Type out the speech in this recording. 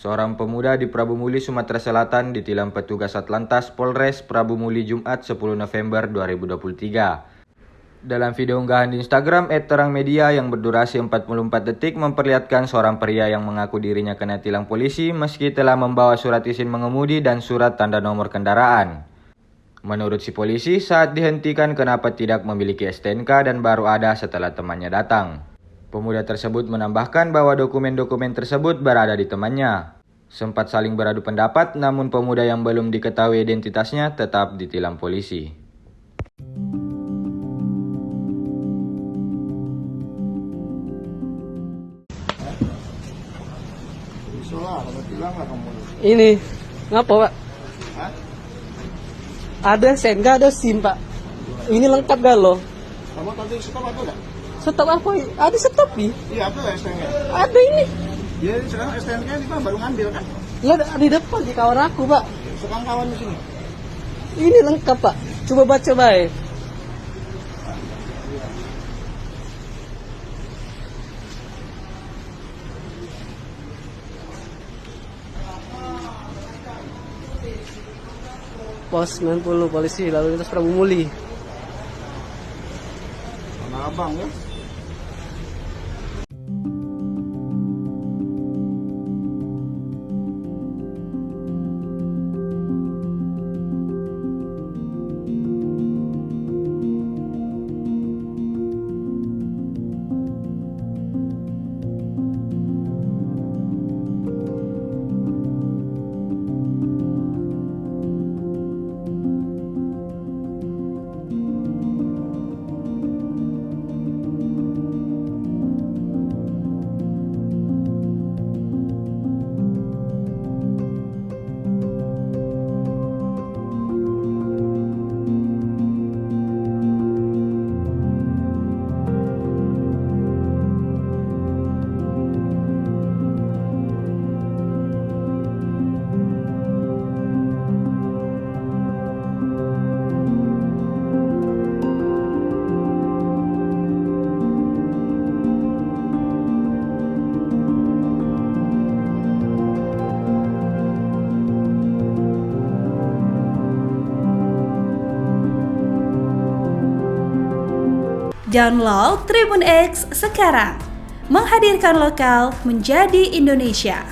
Seorang pemuda di Prabu Muli, Sumatera Selatan ditilang petugas Satlantas Polres Prabu Muli Jumat 10 November 2023. Dalam video unggahan di Instagram @terangmedia yang berdurasi 44 detik memperlihatkan seorang pria yang mengaku dirinya kena tilang polisi meski telah membawa surat izin mengemudi dan surat tanda nomor kendaraan. Menurut si polisi, saat dihentikan kenapa tidak memiliki STNK dan baru ada setelah temannya datang. Pemuda tersebut menambahkan bahwa dokumen-dokumen tersebut berada di temannya. Sempat saling beradu pendapat, namun pemuda yang belum diketahui identitasnya tetap ditilang polisi. Ini, ngapa Pak? Hah? Ada STNK, ada SIM Pak. Ini lengkap gak lo? Kamu tadi stop atau enggak? Stop apa? Ada stop nih? Iya, ada STNK. Ada ini. Iya, sekarang STNK ini kan baru ngambil kan? Lo di depan di kawan aku Pak. Sekarang kawan di sini. Ini lengkap Pak. Coba baca baik. Pos 90 polisi lalu lintas Prabu Muli. Tanah Abang ya. Download Tribun X sekarang, menghadirkan lokal menjadi Indonesia.